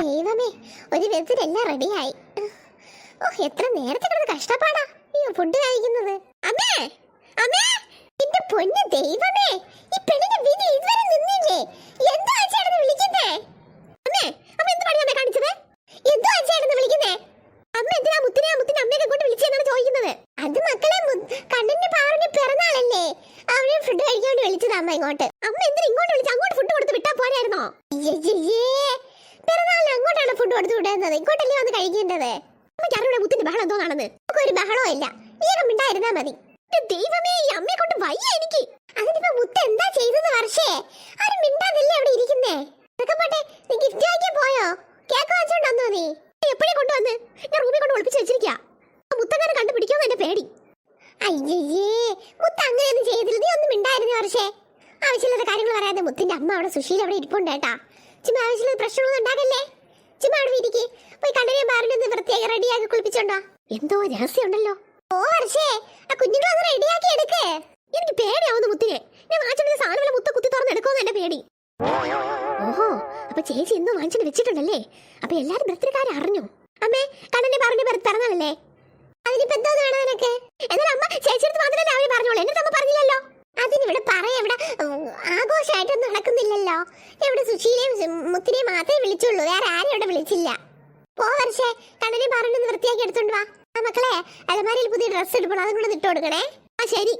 ദൈവമേ, ഒരു വിധത്തിലെല്ലാം റെഡിയായി. എത്ര നേരത്തെ കിടന്ന് കഷ്ടപ്പാടാ ഈ ഫുഡ് കഴിക്കുന്നത്. അമ്മേ, അമ്മേ, എന്റെ പൊന്നു ദൈവമേ, ഈ പെണ്ണിന്റെ വിധി ഇതുവരെ നിന്നില്ലേ? എന്തോ അച്ഛാണെന്ന് വിളിക്കുന്നേ? അമ്മേ, അമ്മ എന്ത് പണിയാ അമ്മേ കാണിച്ചത്? എന്തോ അച്ഛാണെന്ന് വിളിക്കുന്നേ? അമ്മ എന്തിനാ മുത്തിനെ അമ്മയെ കൊണ്ട് വിളിച്ചെന്നാണ് ചോദിക്കുന്നത്? അത് മക്കളെ കണ്ണന്റെ പാറിന്റെ പിറന്നാളല്ലേ, അവരെ ഫുഡ് കഴിക്കാൻ വേണ്ടി വിളിച്ചത് അമ്മ ഇങ്ങോട്ട്. അമ്മ എന്തിനാ ഇങ്ങോട്ട് വിളിച്ച് അങ്ങോട്ട് ഫുഡ് കൊടുത്ത് വിട്ടാ പോരായിരുന്നോ? പിറന്നാളിന് അങ്ങോട്ടാണ് ഫുഡ് കൊടുത്ത് വിടുന്നത്, ഇങ്ങോട്ടല്ലേ വന്ന് കഴിക്കേണ്ടത്. അമ്മയ്ക്ക് അറിവിടെ മുത്തിന്റെ ബഹളം എന്തോന്നാണെന്ന്. ഒരു ബഹളവും ഇല്ല, നീയൊക്കെ മിണ്ടായിരുന്നാ മതി. ദൈവമേ, ഈ അമ്മയെ കൊണ്ട് വയ്യ എനിക്ക്. അതിനിപ്പോ മുത്ത് എന്താ ചെയ്തെന്ന് വർഷേ? ആരും മിണ്ടാതല്ലേ അവിടെ ഇരിക്കുന്നേ? അതൊക്കെ പോട്ടെ, നീ ഗിഫ്റ്റ് വാങ്ങിക്കാൻ പോയോ? കേക്ക് വാങ്ങിച്ചോണ്ട് വന്നോ? നീ എപ്പോഴും കൊണ്ടുവന്ന് ഞാൻ റൂമിൽ കൊണ്ട് ഒളിപ്പിച്ച് വെച്ചിരിക്കാ. മുത്തങ്ങനെ കണ്ടുപിടിക്കുമെന്ന് എന്റെ പേടി. അയ്യേ, മുത്ത് അങ്ങനെയൊന്നും ചെയ്തില്ല. നീ ഒന്നും മിണ്ടായിരുന്നു വർഷേ. ആവശ്യമില്ലാത്ത കാര്യങ്ങൾ പറയാതെ മുത്തിന്റെ അമ്മ അവിടെ സുശീൽ അവിടെ ഇരിപ്പുണ്ട് കേട്ടാ. ചുമ്മാ ആവശ്യമില്ലാത്ത പ്രശ്നങ്ങളൊന്നും ഉണ്ടാകല്ലേ. ചുമ്മാ അവിടെ ഇരിക്കും, പോയി കണ്ണനെയും പാറിനെ വൃത്തിയാക്കി റെഡിയാക്കി കുളിപ്പിച്ചോണ്ടോ. എന്തോ രഹസ്യം ഉണ്ടല്ലോ. ഓ വർഷേ, ആ കുഞ്ഞുങ്ങളൊന്ന് റെഡിയാക്കി എടുക്കേ. എനിക്ക് പേടിയാവുന്നു മുത്തിനെ. ഞാൻ വാങ്ങിച്ചോണ്ട് സാധനങ്ങളെ മുത്ത കുത്തി തുറന്ന് എടുക്കുമെന്ന് എന്റെ പേടി. ഓഹോ, അപ്പൊ ചേച്ചി എന്തോ വാങ്ങിച്ചോണ്ട് വെച്ചിട്ടുണ്ടല്ലേ? അപ്പൊ എല്ലാരും ബർത്ത്ഡേക്കാരെ അറിഞ്ഞു. അമ്മേ, കണ്ണനെ പാറിന്റെ പിറന്നാളല്ലേ, അതിനിപ്പോ എന്തോ വേണം നിനക്ക്? എന്നാൽ അമ്മ ചേച്ചിയെടുത്ത് മാത്രമേ രാവിലെ പറഞ്ഞോളൂ, എന്നെ അമ്മ പറഞ്ഞില്ലല്ലോ. അതിനിവിടെ പറയാം, ഇവിടെ ആഘോഷമായിട്ടൊന്നും നടക്കുന്നില്ലല്ലോ. ഇവിടെ സുശീലയും മുത്തിനെയും മാത്രമേ വിളിച്ചുള്ളൂ, വേറെ ആരും ഇവിടെ വിളിച്ചില്ല. പോ വർഷേ, കണ്ണനെ പാറിനെ വൃത്തിയാക്കി എടുത്തോണ്ട് വാ. ആ മക്കളെ, അലമാരിയിൽ പുതിയ ഡ്രസ്സ് എടുക്കണം, അതും കൂടെ ഇട്ട് കൊടുക്കണേ. ആ ശരി.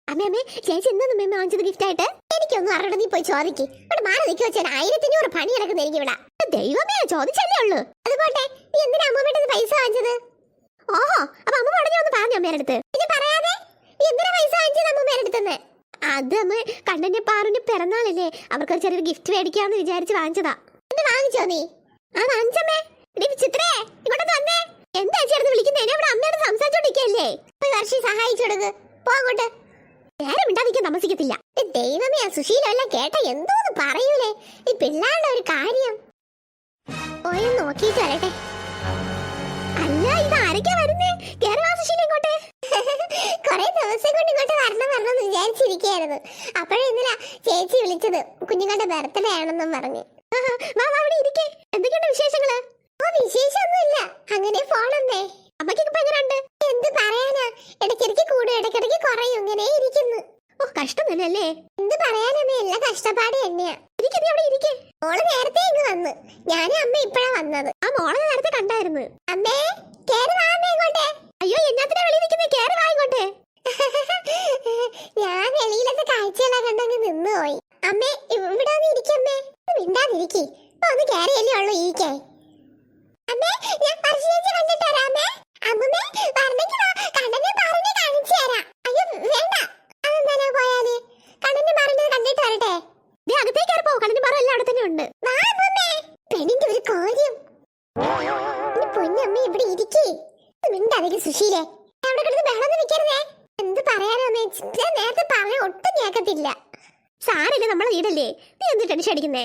അമ്മേ, ചേച്ചി എന്താ അമ്മ വാങ്ങിച്ചത് ഗിഫ്റ്റ് ആയിട്ട്? എനിക്കൊന്നും അറിയണ്ട, നീ പോയി ചോദിക്ക്. ഇവിടെ മാറി നിൽക്കി വെച്ചാൽ 1500 പണി നടക്കുന്ന എനിക്ക് ഇവിടെ. ദൈവമേ, ചോദിച്ചല്ലേ ഉള്ളൂ. അതുപോട്ടെ, നീ എന്തിനാ അമ്മൂമ്മയുടെ പൈസ വാങ്ങിച്ചത്? ഓഹോ, അപ്പൊ അമ്മ ഉടനെ ഒന്ന് പറഞ്ഞു അമ്മയുടെ അടുത്ത്. ഇത് പറയാതെ നീ എന്തിനാ പൈസ വാങ്ങിച്ചത് അമ്മൂമ്മയുടെ അടുത്ത്? അത് അമ്മ കണ്ണന്റെ പാറിന്റെ പിറന്നാളല്ലേ, അവർക്കൊരു ചെറിയൊരു ഗിഫ്റ്റ് മേടിക്കാന്ന് വിചാരിച്ച് വാങ്ങിച്ചതാ. എന്ത് വാങ്ങിച്ചോ നീ? ആ വാങ്ങിച്ചമ്മേ. ചിത്രേ, ഇങ്ങോട്ടൊന്ന് വന്നേ. എന്താ ചേർന്ന് വിളിക്കുന്നേ? ഇവിടെ അമ്മയോട് സംസാരിച്ചോണ്ടിരിക്കല്ലേ. പോയി വർഷി സഹായിച്ചു കൊടുക്ക്. പോ അങ്ങോട്ട്. നേരം മിണ്ടാതിരിക്കാൻ താമസിക്കത്തില്ല. ദൈവമേ, ആ സുശീലെല്ലാം കേട്ട എന്തോന്ന് പറയൂലേ. ഈ പിള്ളേരുടെ ഒരു കാര്യം പോയി നോക്കിയിട്ട് വരട്ടെ. അല്ല, ഇത് ആരൊക്കെയാ വരുന്നേ? കേരള സുശീല ഇങ്ങോട്ട്. കൊറേ ദിവസം കൊണ്ട് ഇങ്ങോട്ട് വരണം വിചാരിച്ചിരിക്കുകയായിരുന്നു. അപ്പോഴേ ഇന്നലെ ചേച്ചി വിളിച്ചത്, കുഞ്ഞുങ്ങളുടെ ബർത്ത്ഡേ ആണെന്നും പറഞ്ഞു. എന്തൊക്കെയുണ്ട് വിശേഷങ്ങള്? വിശേഷമൊന്നുമില്ല, അങ്ങനെ പോണെന്നേ. അമ്മയ്ക്ക് എങ്ങനെയുണ്ട്? എന്ത് പറയാനാ, ഇടയ്ക്കിടയ്ക്ക് കൂടും ഇടയ്ക്കിടയ്ക്ക് കുറയും, ഇങ്ങനെ ഇരിക്കുന്നു. ഓ, കഷ്ടം തന്നെയല്ലേ. എന്ത് പറയാനമ്മേ, എല്ലാം കഷ്ടപ്പാട് തന്നെയാ. മോള് നേരത്തെ ഇങ്ങ് വന്ന്, ഞാനും അമ്മ ഇപ്പഴാ വന്നത്. ആ മോളെ നേരത്തെ കണ്ടായിരുന്നു. അമ്മേ, കേറി വാ അമ്മേ ഇങ്ങോട്ടെ. അയ്യോ, എന്നാത്തിനാ വെളിയിൽ നിൽക്കുന്നേ? കേറി വാ ഇങ്ങോട്ട്. ഞാൻ വെളിയിലത്തെ കാഴ്ചകളെ കണ്ടങ്ങ് നിന്ന് പോയി. അമ്മേ, ഇവിടെ വന്ന് ഇരിക്കമ്മേ. മിണ്ടാതിരിക്കി, ഒന്ന് കേറിയല്ലേ ഉള്ളൂ ഇരിക്കേ. അമ്മേ, ഞാൻ പരിശീലിച്ച് കണ്ടിട്ട് വരാമേ. അമ്മമ്മേ, പറഞ്ഞെങ്കിൽ വാ, കണ്ണനെ പാറിനെ കാണിച്ചു തരാം. അയ്യോ വേണ്ട, അതെന്താ പോയാല്? കണ്ണനെ പാറിനെ കണ്ടിട്ട് വരട്ടെ. അകത്തേക്ക് കയറി പോ, കണ്ണന്റെ പാറ എല്ലാം അവിടെ തന്നെ ഉണ്ട്. വാ അമ്മമ്മേ. പെണ്ണിന്റെ ഒരു കാര്യം. പൊന്നമ്മ ഇവിടെ ഇരിക്കേ. മിണ്ടാതിരിക്കും സുശീലേ. അവിടെ കിടന്ന് ബഹളം വെക്കരുതേ. എന്ത് പറയാനമ്മേ, ഞാൻ നേരത്തെ പറഞ്ഞ ഒട്ടും കേൾക്കത്തില്ല. സാരല്ലേ, നമ്മളെ വീടല്ലേ, നീ എന്ത് ടെൻഷൻ അടിക്കുന്നേ?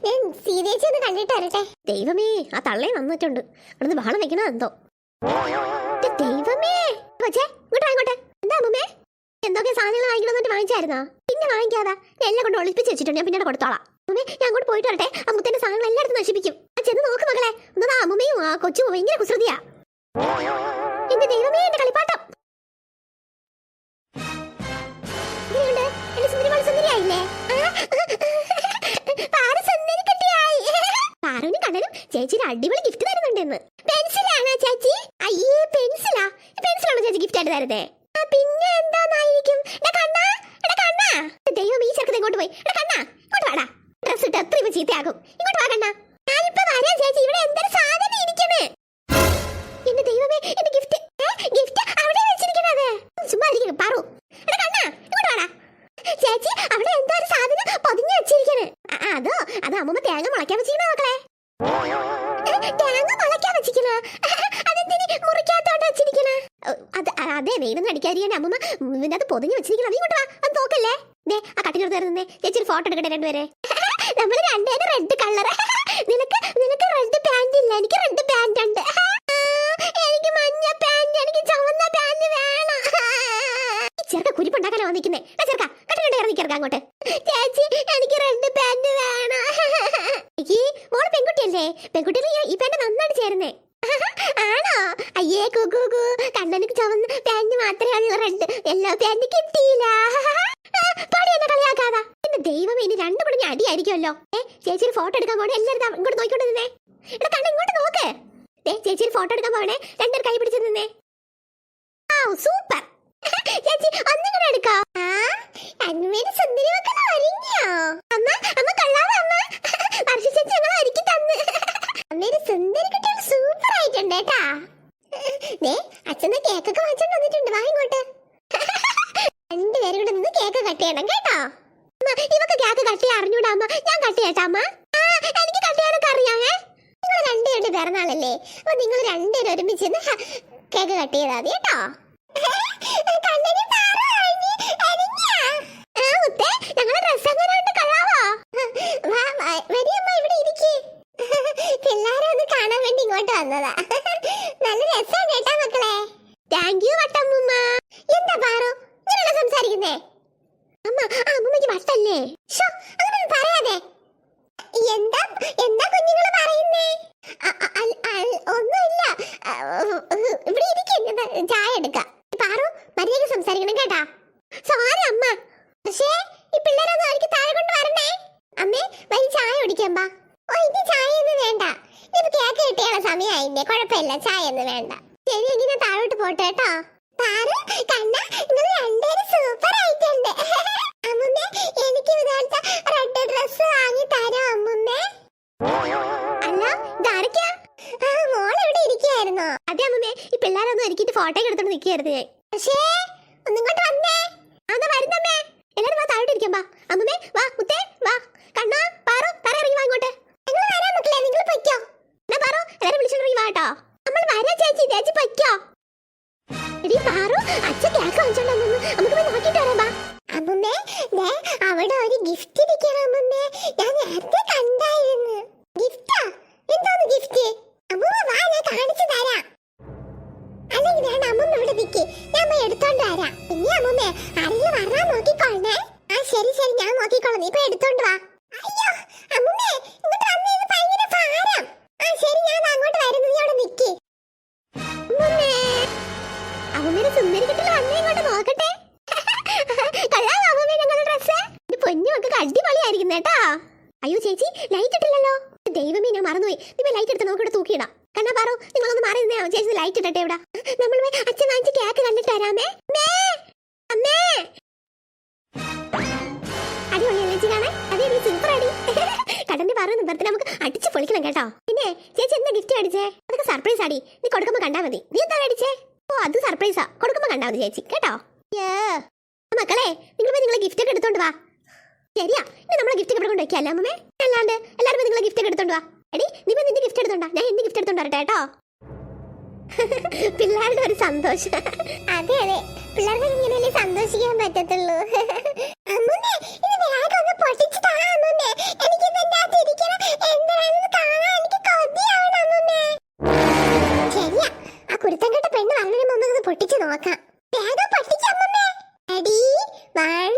ഞാൻ സീതേച്ചി ഒന്ന് കണ്ടിട്ട് വരട്ടെ. ദൈവമേ, ആ തള്ളേ വന്നിട്ടുണ്ട്. അവിടുന്ന് ബഹളം വെക്കണോ എന്തോ. ദൈവമേ, ഇങ്ങോട്ടെ. എന്താ അമ്മേ, എന്തൊക്കെ സാധനങ്ങൾ വാങ്ങിക്കണമെന്നിട്ട് വാങ്ങിച്ചായിരുന്നോ? പിന്നെ വാങ്ങിക്കാതാ, ഞാൻ എല്ലാം കൊണ്ട് ഒളിപ്പിച്ച് വെച്ചിട്ടുണ്ട്, ഞാൻ പിന്നീട് കൊടുത്തോളാം. അമ്മേ, ഞാൻ അങ്ങോട്ട് പോയിട്ട് വരട്ടെ. അമ്മൂത്തിന്റെ സാധനങ്ങൾ എല്ലായിടത്തും നശിപ്പിക്കും. ചെന്ന് നോക്ക് മകളെ, എന്താ അമ്മയും ആ കൊച്ചും ഭയങ്കര കുസൃതിയാ. എന്റെ ദൈവമേ, എന്റെ കളിപ്പാട്ടം. പാറുവിനും കണ്ണനും ചേച്ചിയുടെ അടിപൊളി ഗിഫ്റ്റ് തരുന്നുണ്ടെന്ന്. പെൻസിലാണോ ചേച്ചി? അയ്യേ, പെൻസിലാണോ ചേച്ചി ഗിഫ്റ്റ് ആയിട്ട് തരുന്നേ? പിന്നെ എന്താന്നായിരിക്കും? ദൈവം, ഈ ചെറുക്കൻ ഇങ്ങോട്ട് പോയി. കണ്ണാ, ഇങ്ങോട്ട് വാടാ. ഡ്രസ് ഇട്ട് എത്ര ചീത്തയാകും. ഇങ്ങോട്ട് വാ കണ്ണാ. ഞാനിപ്പോ വരാം ചേച്ചി, ഇവിടെ എന്തൊരു സാധനം ഇരിക്കണേ. എന്റെ ദൈവമേ, എന്റെ ഗിഫ്റ്റ് അവിടെ വെച്ചിരിക്കണത്. ചുമ്മാ ഇരിക്കും പാറു. കണ്ണാ, ഇങ്ങോട്ട് വാടാ. ചേച്ചി, അവിടെ എന്തോ ഒരു സാധനം പൊതിഞ്ഞു വെച്ചിരിക്കണേ. അത് അമ്മൂമ്മ തേങ്ങ മുളയ്ക്കാൻ വെച്ചിരിക്കണ മക്കളെ. തേങ്ങ മുളയ്ക്കാൻ വെച്ചിരിക്കണ? അതെന്തിന് മുറിക്കാത്തോട്ട് വെച്ചിരിക്കണ? അതെ, വെയിലൊന്നും അടിക്കാതിരിക്കാൻ അമ്മൂമ്മ ഇതിന്റെ അത് പൊതിഞ്ഞു വെച്ചിരിക്കണം. നീ ഇങ്ങോട്ട് വാ, അത് നോക്കല്ലേ. ആ കട്ടിലെടുത്ത് തരുന്നേ. ചേച്ചി ഒരു ഫോട്ടോ എടുക്കട്ടെ രണ്ടുപേരെ. നമ്മൾ രണ്ടുപേരും റെഡ് കളർ. നിനക്ക് റെഡ് പാന്റ് ഇല്ല, എനിക്ക് റെഡ് പാന്റ് ഉണ്ട്. എനിക്ക് മഞ്ഞ പാന്റ്, എനിക്ക് ചുവന്ന പാന്റ് വേണം. ചെറുക്ക കുരിപ്പുണ്ടാക്കാനോ വന്നിരിക്കുന്നേ? ചെറുക്ക കട്ടിലുണ്ട്, ഇറങ്ങിക്കിറക്കാം അങ്ങോട്ട്. ചേച്ചി, എനിക്ക് റെഡ് പാന്റ് വേണം. മോള് പെൺകുട്ടിയല്ലേ? അല്ലേ? പെൺകുട്ടികൾ ഈ പാന്റ് നന്നായിട്ട് ചേരുന്നേ. ആണോ? അയ്യേ കുക്കു കണ്ണനക്ക് ചുവന്ന പാന്റ് മാത്രമേ ഉള്ളൂ, റെഡ് യെല്ലോ പാന്റ് കിട്ടിയില്ല. പാടി എന്നെ കളിയാക്കാതാ. എന്റെ ദൈവം, ഇനി രണ്ടു കൂടെ ഞാൻ അടിയായിരിക്കുമല്ലോ. ചേച്ചി ഒരു ഫോട്ടോ എടുക്കാൻ പോണേ, എല്ലാവരും ഇങ്ങോട്ട് നോക്കിക്കൊണ്ട് നിന്നേ. എടാ കണ്ണ ഇങ്ങോട്ട് നോക്ക്. ചേച്ചി ഒരു ഫോട്ടോ എടുക്കാൻ പോണേ, രണ്ടു കൈ പിടിച്ചു നിന്നേ. സൂപ്പർ ചേച്ചി, ഒന്നിങ്ങനെ എടുക്കാം. അമ്മയുടെ സുന്ദരി മക്കളെ ഒരുങ്ങിയോ? അമ്മ അമ്മ കൊള്ളാമോ അമ്മ? വർഷ ചേച്ചി ഞങ്ങൾ ഒരുക്കി തന്ന്. അമ്മയുടെ സുന്ദരി കുട്ടികൾ സൂപ്പർ ആയിട്ടുണ്ട് കേട്ടാ. അച്ഛനെ കേക്കൊക്കെ വാങ്ങിച്ചോണ്ട് വന്നിട്ടുണ്ട്, വാ ഇങ്ങോട്ട്. രണ്ടുപേരും കൂടെ നിന്ന് കേക്ക് കട്ട് ചെയ്യണം കേട്ടോ. ഇവക്ക് കേക്ക് കട്ട് ചെയ്യാൻ അറിഞ്ഞൂടാ അമ്മ, ഞാൻ കട്ട് ചെയ്യട്ടാ അമ്മ. എനിക്ക് കട്ട് ചെയ്യാനൊക്കെ അറിയാമേ. നിങ്ങൾ രണ്ടുപേരുടെ പിറന്നാളല്ലേ, അപ്പൊ നിങ്ങൾ രണ്ടുപേരും ഒരുമിച്ച് കേക്ക് കട്ട് ചെയ്താൽ മതി കേട്ടോ. ഞങ്ങളെ ഡ്രസ് എങ്ങനെയുണ്ട്, കൊള്ളാവോ? വരിയമ്മ ഇവിടെ ഇരിക്കേ. പിള്ളേരെ ഒന്ന് കാണാൻ വേണ്ടി ഇങ്ങോട്ട് വന്നതാ. നല്ല രസമാണ് കേട്ടാ മക്കളെ. താങ്ക് യു വട്ടമ്മൂമ്മ. എന്താ പാറു ഇങ്ങനെയല്ല സംസാരിക്കുന്നേ? അമ്മ അമ്മൂമ്മക്ക് വട്ടല്ലേ? അങ്ങനെ പറയാതെ. എന്താ എന്താ കുഞ്ഞുങ്ങള് പറയുന്നേ? ഒന്നുമില്ല, ഇവിടെ ഇരിക്കും, ചായ എടുക്കാം. പാറു മര്യാദ സംസാരിക്കണം കേട്ടാ. സോറി അമ്മ, പക്ഷേ ഈ പിള്ളേരൊന്നും അവർക്ക് താഴെ കൊണ്ട് വരണേ. അമ്മേ വരി ചായ കുടിക്കാമ്പാ. ഇനി ചായ ഒന്നും വേണ്ട, ഇത് കേക്ക് കിട്ടിയുള്ള സമയമായില്ലേ, കുഴപ്പമില്ല, ചായ ഒന്നും വേണ്ട. ശരി എങ്കിൽ ഞാൻ താഴോട്ട് പോട്ടെ കേട്ടോ. പാറു കണ്ണ നിങ്ങൾ രണ്ടുപേരും സൂപ്പർ ആയിട്ടുണ്ട്. അമ്മൂമ്മേ എനിക്ക് ഇതുപോലത്തെ റെഡ് ഡ്രസ് വാങ്ങി തരോ അമ്മൂമ്മേ? അല്ല ഇതാരൊക്കെയാ? മോൾ എവിടെ ഇരിക്കുകയായിരുന്നോ? അതെ അമ്മൂമ്മേ, ഈ പിള്ളേരൊന്നും എനിക്കിട്ട് ഫോട്ടോ എടുത്തോണ്ട് നിൽക്കുകയായിരുന്നു ഞാൻ. പക്ഷേ ഒന്നിങ്ങോട്ട് വന്നേ. അതാ വരുന്നമ്മേ, എല്ലാരും വാ താഴോട്ട് ഇരിക്കാം. അമ്മൂമ്മേ വാ, മുത്തേ വാ, കണ്ണാ പാറു പറ ഇറങ്ങി വാ ഇങ്ങോട്ട്. നിങ്ങൾ വരാൻ മക്കളെ, നിങ്ങൾ പൊയ്ക്കോ. എന്നാ പാറു എല്ലാരും വിളിച്ചോണ്ടിറങ്ങി വാ കേട്ടോ. നമ്മൾ വരാ ചേച്ചി, ചേച്ചി പൊയ്ക്കോ. എടി പാറു, അച്ഛൻ കേക്ക് വാങ്ങിച്ചോണ്ട് വന്നു, നമുക്ക് പോയി നോക്കിട്ട് വരാം. ബാ അമ്മൂമ്മേ, അവിടെ ഒരു ഗിഫ്റ്റ് ഇരിക്കണം അമ്മൂമ്മേ, ഞാൻ നേരത്തെ കണ്ടായിരുന്നു. ഗിഫ്റ്റാ? എന്തോന്ന് ഗിഫ്റ്റ്? അമ്മൂമ്മ വാ, ഞാൻ കാണിച്ചു തരാം. അല്ലെങ്കിൽ വേണ്ട, അമ്മൂമ്മ ഇവിടെ നിൽക്കി, ഞാൻ പോയി എടുത്തോണ്ട് വരാം. ഇനി അമ്മൂമ്മേ ആരെങ്കിലും വരാൻ നോക്കിക്കോളണേ. ശരി ശരി, ഞാൻ നോക്കിക്കോളാം, നീ പോയി എടുത്തോണ്ട് വാ. അയ്യോ അമ്മൂമ്മേ, ഇങ്ങോട്ട് വന്നേ, ഇത് ഭയങ്കര ഭാരം. ശരി, ഞാൻ അങ്ങോട്ട് വരുന്നു, നീ അവിടെ നിൽക്കി. അമ്മൂമ്മയുടെ സുന്ദരി കുട്ടികൾ വന്നേ, ഇങ്ങോട്ട് നോക്കട്ടെ. കൊള്ളാമോ അമ്മൂമ്മേ ഞങ്ങളുടെ ഡ്രസ്? ഇത് പൊന്നു മക്കൾക്ക് അടിപൊളിയായിരിക്കും കേട്ടാ. അയ്യോ ചേച്ചി, ലൈറ്റ് ഇട്ടില്ലല്ലോ. ദൈവമേ, ഞാൻ മറന്നുപോയി. നീ ലൈറ്റ് എടുത്ത് നോക്കിയിട്ട് തൂക്കിയിടാം. കണ്ണാ പാറു നിങ്ങളൊന്ന് മാറി നിന്നേ, ചേച്ചി ലൈറ്റ് ഇട്ടെ. ഇവിടെ നമ്മൾ അച്ഛൻ വാങ്ങിച്ച് കേക്ക് കണ്ടിട്ട് വരാമേ. അമ്മേ അടിപൊളിയല്ലേ ചേച്ചി കാണാൻ? അതെ സൂപ്പർ അടി. കടന്റെ പറയുന്ന ബർത്ത്ഡേ നമുക്ക് അടിച്ച് പൊളിക്കണം കേട്ടോ. പിന്നെ ചേച്ചി എന്താ ഗിഫ്റ്റ് അടിച്ചേ? അതൊക്കെ സർപ്രൈസ് ആടി, നീ കൊടുക്കുമ്പോ കണ്ടാ മതി. നീ എന്താ അടിച്ചേ? അത് സർപ്രൈസാ, കൊടുക്കുമ്പോ കണ്ടാ മതി ചേച്ചി കേട്ടോ. മക്കളെ നിങ്ങളെ ഗിഫ്റ്റ് ഒക്കെ എടുത്തോണ്ട് വാ. ശരിയാ, ഇനി നമ്മളെ ഗിഫ്റ്റ് ഇവിടെ കൊണ്ട് വെക്കാല്ലേ അമ്മേ? അല്ലാണ്ട് എല്ലാവരും നിങ്ങളെ ഗിഫ്റ്റ് ഒക്കെ എടുത്തോണ്ട് വാ. എടി നീ നിന്റെ ഗിഫ്റ്റ് എടുത്തോണ്ടാ, ഞാൻ എന്റെ ഗിഫ്റ്റ് എടുത്തോണ്ട് വരട്ടെ കേട്ടോ. പിള്ളേരുടെ ഒരു സന്തോഷം. അതെ അതെ, പിള്ളേർക്ക് ഇങ്ങനെയല്ലേ സന്തോഷിക്കാൻ പറ്റത്തുള്ളൂ. അമ്മൂമ്മേ ഇത് വേഗം ഒന്ന് പൊട്ടിച്ച് താ അമ്മൂമ്മേ, എനിക്ക് ഇതിന്റെ അകത്ത് ഇരിക്കണം, എന്താണെന്ന് കാണാൻ എനിക്ക് കൊതിയാണ് അമ്മൂമ്മേ. ശരിയാ, ആ കുരുത്തം കെട്ട പെണ്ണ് വരണതിന് മുമ്പ് ഇത് പൊട്ടിച്ച് നോക്കാം. വേഗം പൊട്ടിച്ച് അമ്മൂമ്മേ. റെഡി 1